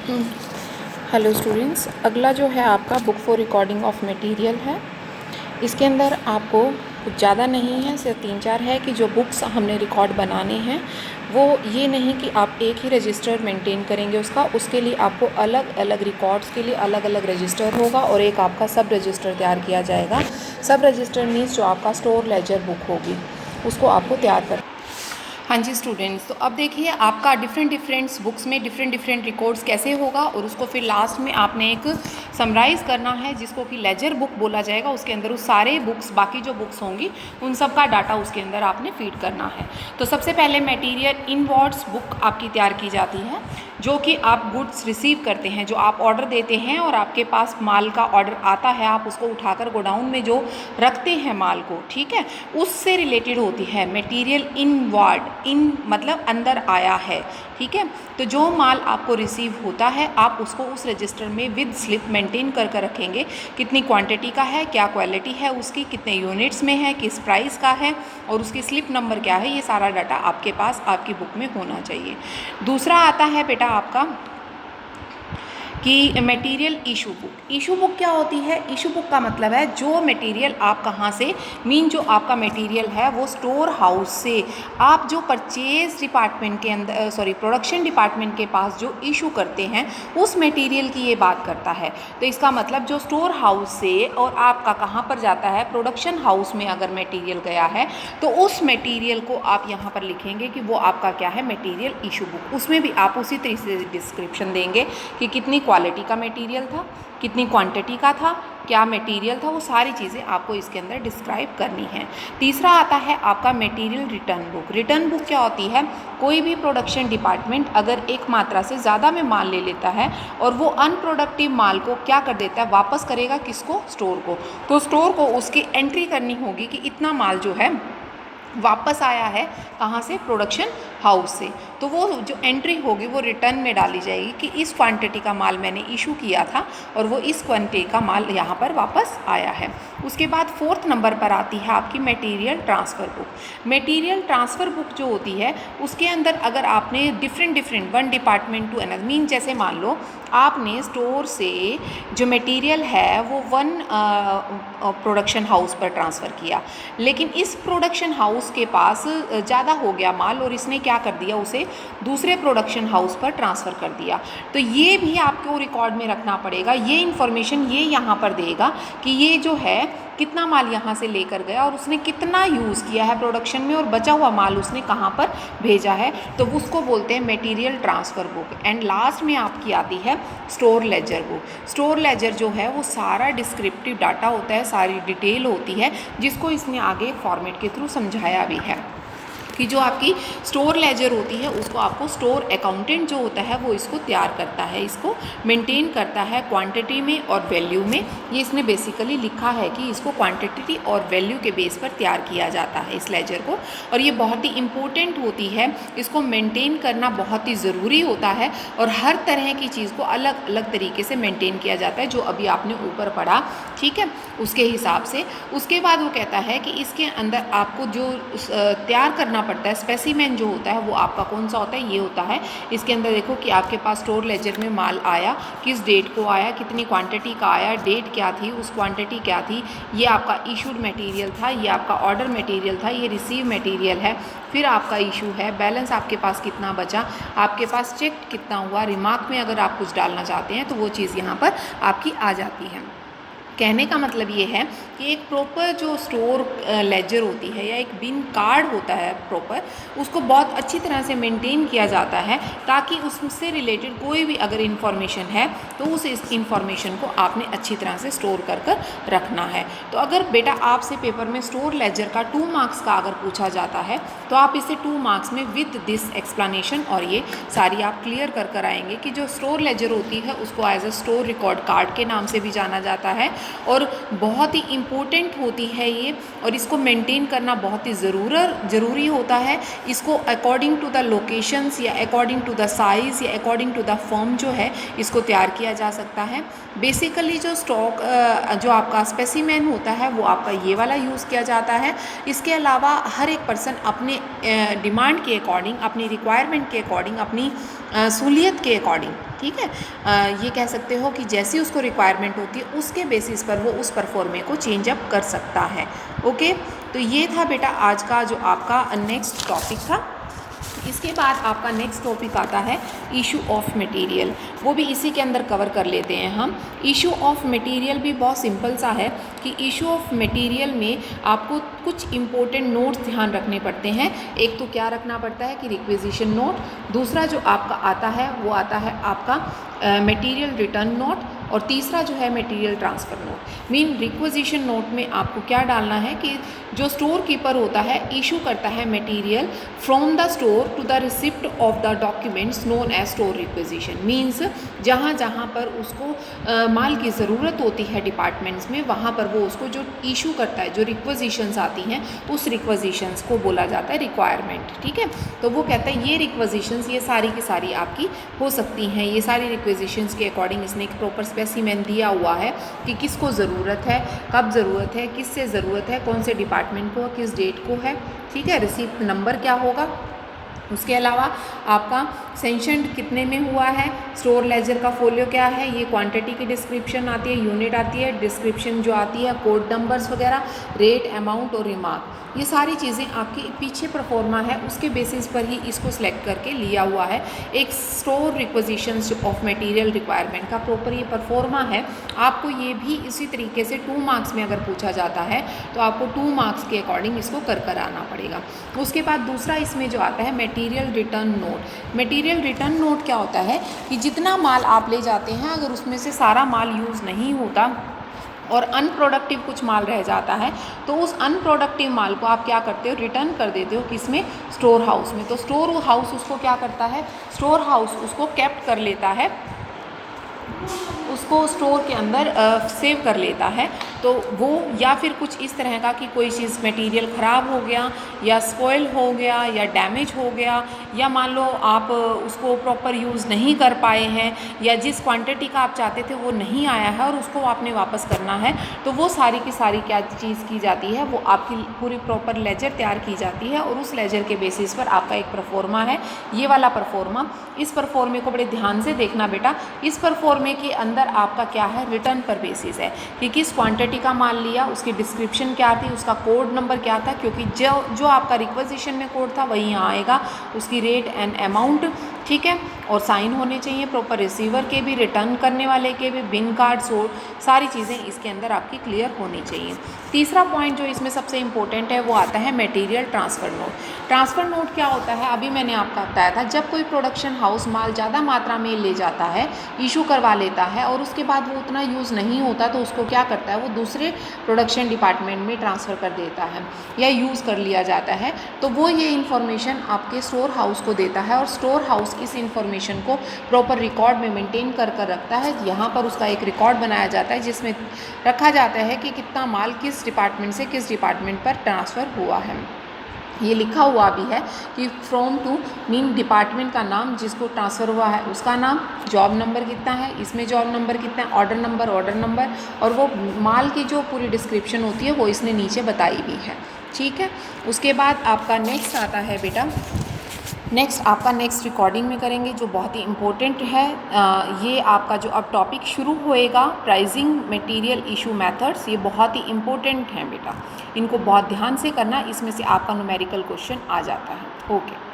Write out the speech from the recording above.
Hello students, अगला जो है आपका book for recording of material है। इसके अंदर आपको कुछ ज़्यादा नहीं है, सिर्फ 3-4 है कि जो बुक्स हमने रिकॉर्ड बनाने हैं वो ये नहीं कि आप एक ही रजिस्टर मेंटेन करेंगे उसके लिए आपको अलग अलग रिकॉर्ड्स के लिए अलग अलग रजिस्टर होगा और एक आपका सब रजिस्टर तैयार किया जाएगा। सब रजिस्टर मीन्स जो आपका स्टोर लेजर बुक होगी उसको आपको तैयार कर। हाँ जी स्टूडेंट्स, तो अब देखिए आपका डिफरेंट बुक्स में डिफरेंट रिकॉर्ड्स कैसे होगा और उसको फिर लास्ट में आपने एक समराइज़ करना है जिसको कि लेजर बुक बोला जाएगा। उसके अंदर उस सारे बुक्स, बाकी जो बुक्स होंगी उन सब का डाटा उसके अंदर आपने फीड करना है। तो सबसे पहले मटेरियल इनवॉर्ड्स बुक आपकी तैयार की जाती है, जो कि आप गुड्स रिसीव करते हैं, जो आप ऑर्डर देते हैं और आपके पास माल का ऑर्डर आता है, आप उसको उठाकर गोडाउन में जो रखते हैं माल को, ठीक है, उससे रिलेटेड होती है मटेरियल इनवॉर्ड। इन मतलब अंदर आया है, ठीक है। तो जो माल आपको रिसीव होता है आप उसको उस रजिस्टर में विद स्लिप मेंटेन कर रखेंगे, कितनी क्वांटिटी का है, क्या क्वालिटी है उसकी, कितने यूनिट्स में है, किस प्राइस का है और उसकी स्लिप नंबर क्या है, ये सारा डाटा आपके पास आपकी बुक में होना चाहिए। दूसरा आता है बेटा आपका कि material issue book. Issue book क्या होती है? इशू बुक का मतलब है जो मटेरियल आप कहाँ से, जो आपका मटेरियल है वो स्टोर हाउस से आप जो परचेज डिपार्टमेंट के अंदर प्रोडक्शन डिपार्टमेंट के पास जो इशू करते हैं उस मटेरियल की ये बात करता है। तो इसका मतलब जो स्टोर हाउस से और आपका कहाँ पर जाता है, प्रोडक्शन हाउस में अगर मटेरियल गया है तो उस मटेरियल को आप यहाँ पर लिखेंगे कि वो आपका क्या है, मटेरियल इशू बुक। उसमें भी आप उसी तरीके से डिस्क्रिप्शन देंगे कि कितनी क्वालिटी का मटेरियल था, कितनी क्वांटिटी का था, क्या मटेरियल था, वो सारी चीज़ें आपको इसके अंदर डिस्क्राइब करनी है। तीसरा आता है आपका material return book. Return book क्या होती है? कोई भी प्रोडक्शन डिपार्टमेंट अगर एक मात्रा से ज़्यादा में माल ले लेता है और वो अनप्रोडक्टिव माल को क्या कर देता है, वापस करेगा किसको, स्टोर को। तो स्टोर को उसकी एंट्री करनी होगी कि इतना माल जो है वापस आया है, कहाँ से, प्रोडक्शन हाउस से। तो वो जो एंट्री होगी वो रिटर्न में डाली जाएगी कि इस क्वांटिटी का माल मैंने इशू किया था और वो इस क्वांटिटी का माल यहाँ पर वापस आया है। उसके बाद 4th नंबर पर आती है आपकी material transfer book. Material transfer book जो होती है उसके अंदर अगर आपने different one department to another, जैसे मान लो आपने स्टोर से जो मटेरियल है वो वन प्रोडक्शन हाउस पर ट्रांसफ़र किया, लेकिन इस प्रोडक्शन हाउस के पास ज़्यादा हो गया माल और इसने क्या कर दिया, उसे दूसरे प्रोडक्शन हाउस पर ट्रांसफ़र कर दिया। तो ये भी आपको रिकॉर्ड में रखना पड़ेगा। ये इन्फॉर्मेशन ये यहाँ पर देगा कि ये जो है कितना माल यहाँ से लेकर गया और उसने कितना यूज़ किया है प्रोडक्शन में और बचा हुआ माल उसने कहाँ पर भेजा है। तो उसको बोलते हैं material transfer book. And last में आपकी आती है store laser book. Store laser जो है वो सारा डिस्क्रिप्टिव डाटा होता है, सारी डिटेल होती है, जिसको इसने आगे फॉर्मेट के थ्रू समझाया भी है कि जो आपकी स्टोर लेजर होती है उसको आपको स्टोर अकाउंटेंट जो होता है वो इसको तैयार करता है, इसको मेंटेन करता है क्वांटिटी में और वैल्यू में। ये इसने बेसिकली लिखा है कि इसको क्वांटिटी और वैल्यू के बेस पर तैयार किया जाता है इस लेजर को, और ये बहुत ही इम्पोर्टेंट होती है। इसको मेंटेन करना बहुत ही ज़रूरी होता है और हर तरह की चीज़ को अलग अलग तरीके से मेंटेन किया जाता है, जो अभी आपने ऊपर पढ़ा, ठीक है, उसके हिसाब से। उसके बाद वो कहता है कि इसके अंदर आपको जो तैयार करना पड़ता है, स्पेसिमेन जो होता है वो आपका कौन सा होता है, ये होता है। इसके अंदर देखो कि आपके पास स्टोर लेजर में माल आया, किस डेट को आया, कितनी क्वांटिटी का आया, डेट क्या थी, उस क्वांटिटी क्या थी, ये आपका इशूड मटेरियल था, ये आपका ऑर्डर मटेरियल था, ये रिसीव मटेरियल है, फिर आपका इशू है, बैलेंस आपके पास कितना बचा, आपके पास चेक कितना हुआ। रिमार्क में अगर आप कुछ डालना चाहते हैं तो वो चीज़ यहाँ पर आपकी आ जाती है। कहने का मतलब ये है कि एक प्रॉपर जो स्टोर लेजर होती है या एक बिन कार्ड होता है प्रॉपर, उसको बहुत अच्छी तरह से मेंटेन किया जाता है ताकि उससे रिलेटेड कोई भी अगर इन्फॉर्मेशन है तो उस इन्फॉर्मेशन को आपने अच्छी तरह से स्टोर कर रखना है। तो अगर बेटा आपसे पेपर में स्टोर लेजर का 2 मार्क्स का अगर पूछा जाता है तो आप इसे 2 मार्क्स में विद दिस एक्सप्लेनेशन और ये सारी आप क्लियर कर आएंगे कि जो स्टोर लेजर होती है उसको as a store record card के नाम से भी जाना जाता है और बहुत ही इम्पोर्टेंट होती है ये, और इसको मेंटेन करना बहुत ही ज़रूरी होता है। इसको अकॉर्डिंग टू द लोकेशंस या अकॉर्डिंग टू द साइज़ या अकॉर्डिंग टू द फॉर्म जो है इसको तैयार किया जा सकता है। बेसिकली जो स्टॉक जो आपका स्पेसिमेन होता है वो आपका ये वाला यूज़ किया जाता है। इसके अलावा हर एक पर्सन अपने डिमांड के अकॉर्डिंग, अपनी रिक्वायरमेंट के अकॉर्डिंग, अपनी सहूलियत के अकॉर्डिंग ठीक है। ये कह सकते हो कि जैसी उसको रिक्वायरमेंट होती है उसके बेसिस पर वो उस परफॉर्मे को चेंज अप कर सकता है। ओके, तो ये था बेटा आज का जो आपका नेक्स्ट टॉपिक था। इसके बाद आपका नेक्स्ट टॉपिक आता है इशू ऑफ मटेरियल, वो भी इसी के अंदर कवर कर लेते हैं हम। इशू ऑफ मटेरियल भी बहुत सिंपल सा है कि इशू ऑफ मटेरियल में आपको कुछ इम्पोर्टेंट नोट्स ध्यान रखने पड़ते हैं। एक तो क्या रखना पड़ता है कि रिक्वेजिशन नोट, दूसरा जो आपका आता है वो आता है आपका मटेरियल रिटर्न नोट, और तीसरा जो है material transfer note. Mean requisition note में आपको क्या डालना है कि जो स्टोर कीपर होता है इशू करता है material from the store to the receipt of the documents known as store requisition. Means जहाँ जहाँ पर उसको माल की ज़रूरत होती है डिपार्टमेंट्स में, वहाँ पर वो उसको जो इशू करता है, जो रिक्वेजिशंस आती हैं उस रिक्वेजिशंस को बोला जाता है रिक्वायरमेंट। ठीक है, तो वो कहता है ये रिक्वेजिशंस ये सारी की सारी आपकी हो सकती हैं। ये सारी रिक्वेजिशंस के अकॉर्डिंग इसने एक प्रॉपर स्पेसिमेन दिया हुआ है कि किसको ज़रूरत है, कब ज़रूरत है, किससे ज़रूरत है, कौन से डिपार्टमेंट को, किस डेट को है। ठीक है, रिसीप्ट नंबर क्या होगा, उसके अलावा आपका सेंशनड कितने में हुआ है, स्टोर लेजर का फोलियो क्या है, ये क्वांटिटी की डिस्क्रिप्शन आती है, यूनिट आती है, डिस्क्रिप्शन जो आती है, कोड नंबर्स वगैरह, रेट, अमाउंट और रिमार्क, ये सारी चीज़ें आपकी पीछे परफॉर्मा है उसके बेसिस पर ही इसको सिलेक्ट करके लिया हुआ है। एक स्टोर रिक्वेजिशंस ऑफ मटेरियल रिक्वायरमेंट का प्रॉपर ये परफॉर्मा है। आपको ये भी इसी तरीके से 2 मार्क्स में अगर पूछा जाता है तो आपको 2 मार्क्स के अकॉर्डिंग इसको कर आना पड़ेगा। उसके बाद दूसरा इसमें जो आता है material return note. Material return note क्या होता है कि जितना माल आप ले जाते हैं अगर उसमें से सारा माल यूज़ नहीं होता और अनप्रोडक्टिव कुछ माल रह जाता है तो उस अनप्रोडक्टिव माल को आप क्या करते हो, रिटर्न कर देते हो किसमें, स्टोर हाउस में। तो स्टोर हाउस उसको क्या करता है, स्टोर हाउस उसको कैप्ट कर लेता है, उसको स्टोर के अंदर सेव कर लेता है। तो वो या फिर कुछ इस तरह का कि कोई चीज़ मटेरियल ख़राब हो गया या स्पॉइल हो गया या डैमेज हो गया या मान लो आप उसको प्रॉपर यूज़ नहीं कर पाए हैं या जिस क्वांटिटी का आप चाहते थे वो नहीं आया है और उसको आपने वापस करना है, तो वो सारी की सारी क्या चीज़ की जाती है, वो आपकी पूरी प्रॉपर लेजर तैयार की जाती है और उस लेजर के बेसिस पर आपका एक परफॉर्मा है, ये वाला परफॉर्मा। इस परफॉर्मे को बड़े ध्यान से देखना बेटा। इस परफॉर्मे के अंदर आपका क्या है, रिटर्न पर बेसिस है कि किस क्वांटिटी का माल लिया, उसकी डिस्क्रिप्शन क्या थी, उसका कोड नंबर क्या था, क्योंकि जो आपका रिक्वेजिशन में कोड था वही यहाँ आएगा, उसकी रेट एंड अमाउंट। ठीक है, और साइन होने चाहिए प्रॉपर, रिसीवर के भी, रिटर्न करने वाले के भी, बिन कार्ड्स हो, सारी चीज़ें इसके अंदर आपकी क्लियर होनी चाहिए। तीसरा पॉइंट जो इसमें सबसे इम्पोर्टेंट है वो आता है material transfer note. Transfer note क्या होता है, अभी मैंने आपको बताया था, जब कोई प्रोडक्शन हाउस माल ज़्यादा मात्रा में ले जाता है, इशू करवा लेता है और उसके बाद वो उतना यूज़ नहीं होता तो उसको क्या करता है, वो दूसरे प्रोडक्शन डिपार्टमेंट में ट्रांसफ़र कर देता है या यूज़ कर लिया जाता है। तो वो ये इन्फॉर्मेशन आपके स्टोर हाउस को देता है और स्टोर हाउस इस इन्फॉर्मेशन को प्रॉपर रिकॉर्ड में मेंटेन कर रखता है। यहाँ पर उसका एक रिकॉर्ड बनाया जाता है जिसमें रखा जाता है कि कितना माल किस डिपार्टमेंट से किस डिपार्टमेंट पर ट्रांसफ़र हुआ है। ये लिखा हुआ भी है कि फ्रॉम टू मीन डिपार्टमेंट का नाम, जिसको ट्रांसफ़र हुआ है उसका नाम, जॉब नंबर कितना है, इसमें जॉब नंबर कितना है, ऑर्डर नंबर और वो माल की जो पूरी डिस्क्रिप्शन होती है वो इसने नीचे बताई भी है। ठीक है, उसके बाद आपका नेक्स्ट आता है बेटा, आपका नेक्स्ट रिकॉर्डिंग में करेंगे जो बहुत ही इम्पोर्टेंट है। ये आपका जो अब टॉपिक शुरू होएगा, प्राइसिंग मटेरियल इशू मेथड्स, ये बहुत ही इम्पोर्टेंट हैं बेटा, इनको बहुत ध्यान से करना, इसमें से आपका न्यूमेरिकल क्वेश्चन आ जाता है। ओके।